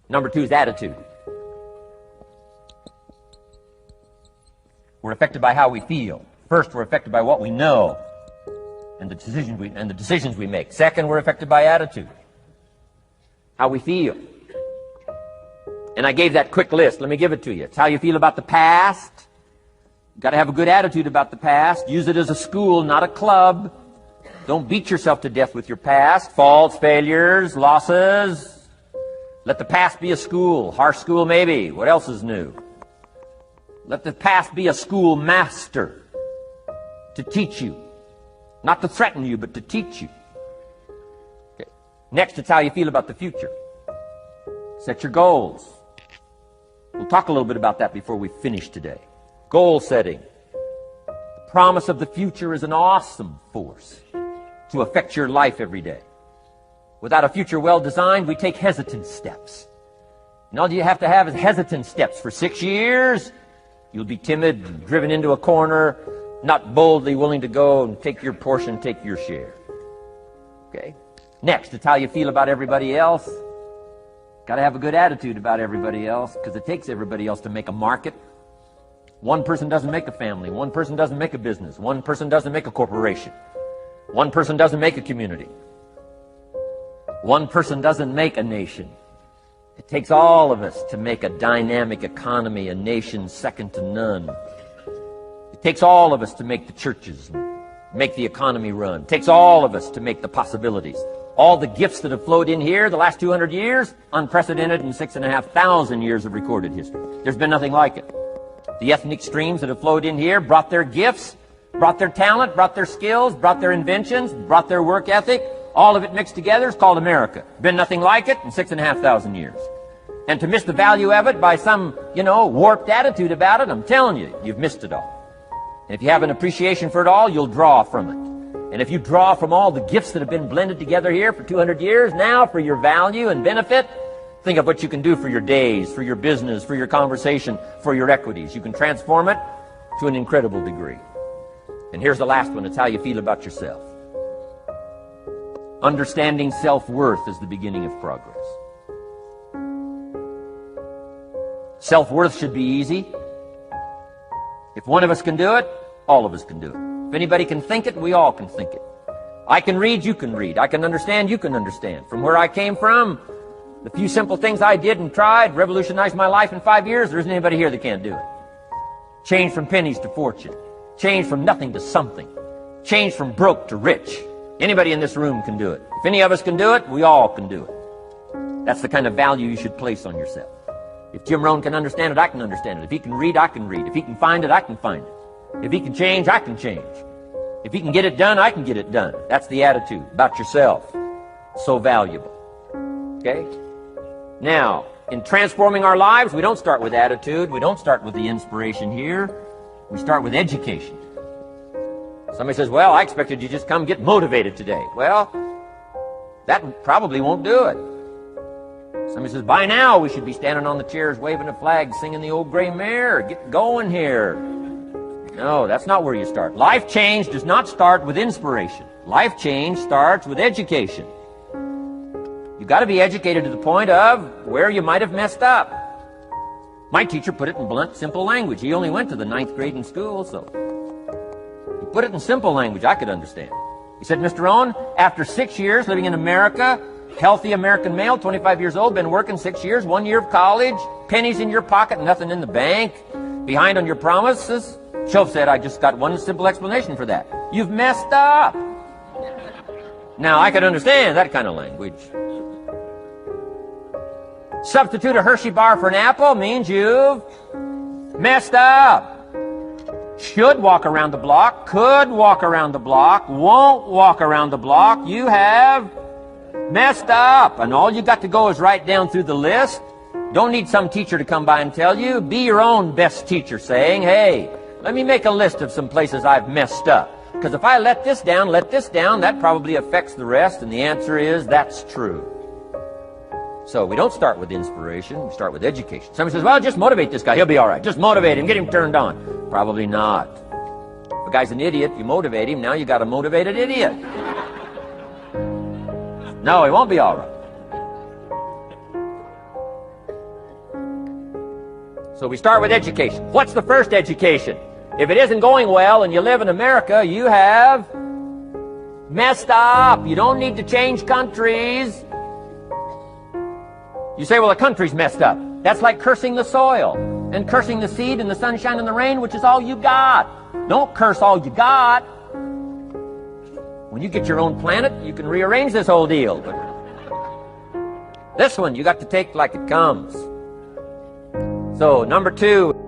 Number 2 is attitude. We're affected by how we feel. First, we're affected by what we know and the decisions we make. Second, we're affected by attitude, how we feel. And I gave that quick list. Let me give it to you. It's how you feel about the past. You've got to have a good attitude about the past. Use it as a school, not a club. Don't beat yourself to death with your past. Faults, failures, losses. Let the past be a school. Harsh school maybe. What else is new? Let the past be a school master to teach you. Not to threaten you, but to teach you. Okay. Next, it's how you feel about the future. Set your goals. We'll talk a little bit about that before we finish today. Goal setting. The promise of the future is an awesome force to affect your life every day. Without a future well designed, we take hesitant steps. And all you have to have is hesitant steps for 6 years. You'll be timid, driven into a corner, not boldly willing to go and take your portion, take your share. Okay? Next, it's how you feel about everybody else. Got to have a good attitude about everybody else, because it takes everybody else to make a market. One person doesn't make a family. One person doesn't make a business. One person doesn't make a corporation. One person doesn't make a community. One person doesn't make a nation. It takes all of us to make a dynamic economy, a nation second to none. It takes all of us to make the churches, make the economy run. It takes all of us to make the possibilities. All the gifts that have flowed in here the last 200 years, unprecedented in 6,500 years of recorded history. There's been nothing like it. The ethnic streams that have flowed in here brought their gifts, brought their talent, brought their skills, brought their inventions, brought their work ethic. All of it mixed together is called America. Been nothing like it in 6,500 years. And to miss the value of it by some, warped attitude about it, I'm telling you, you've missed it all. And if you have an appreciation for it all, you'll draw from it. And if you draw from all the gifts that have been blended together here for 200 years, now for your value and benefit, think of what you can do for your days, for your business, for your conversation, for your equities. You can transform it to an incredible degree. And here's the last one. It's how you feel about yourself. Understanding self-worth is the beginning of progress. Self-worth should be easy. If one of us can do it, all of us can do it. If anybody can think it, we all can think it. I can read, you can read. I can understand, you can understand. From where I came from, the few simple things I did and tried revolutionized my life in 5 years. There isn't anybody here that can't do it. Change from pennies to fortune. Change from nothing to something. Change from broke to rich. Anybody in this room can do it. If any of us can do it, we all can do it. That's the kind of value you should place on yourself. If Jim Rohn can understand it, I can understand it. If he can read, I can read. If he can find it, I can find it. If he can change, I can change. If he can get it done, I can get it done. That's the attitude about yourself. So valuable. Okay? Now, in transforming our lives, we don't start with attitude. We don't start with the inspiration here. We start with education. Somebody says, well, I expected you just come get motivated today. Well, that probably won't do it. Somebody says, by now we should be standing on the chairs, waving a flag, singing the old gray mare. Get going here. No, that's not where you start. Life change does not start with inspiration. Life change starts with education. You've got to be educated to the point of where you might have messed up. My teacher put it in blunt, simple language. He only went to the 9th grade in school, so he put it in simple language I could understand. He said, Mr. Rohn, after 6 years living in America, healthy American male, 25 years old, been working 6 years, 1 year of college, pennies in your pocket, nothing in the bank, behind on your promises. Shove said, I just got one simple explanation for that. You've messed up. Now, I could understand that kind of language. Substitute a Hershey bar for an apple means you've messed up. Should walk around the block, could walk around the block, won't walk around the block. You have messed up. And all you got to go is write down through the list. Don't need some teacher to come by and tell you. Be your own best teacher saying, hey, let me make a list of some places I've messed up. Because if I let this down, that probably affects the rest. And the answer is, that's true. So we don't start with inspiration. We start with education. Somebody says, well, just motivate this guy. He'll be all right. Just motivate him. Get him turned on. Probably not. If a guy's an idiot, you motivate him. Now you got a motivated idiot. No, he won't be all right. So we start with education. What's the first education? If it isn't going well and you live in America, you have messed up. You don't need to change countries. You say, well, the country's messed up. That's like cursing the soil and cursing the seed and the sunshine and the rain, which is all you got. Don't curse all you got. When you get your own planet, you can rearrange this whole deal. But this one, you got to take like it comes. So, number 2.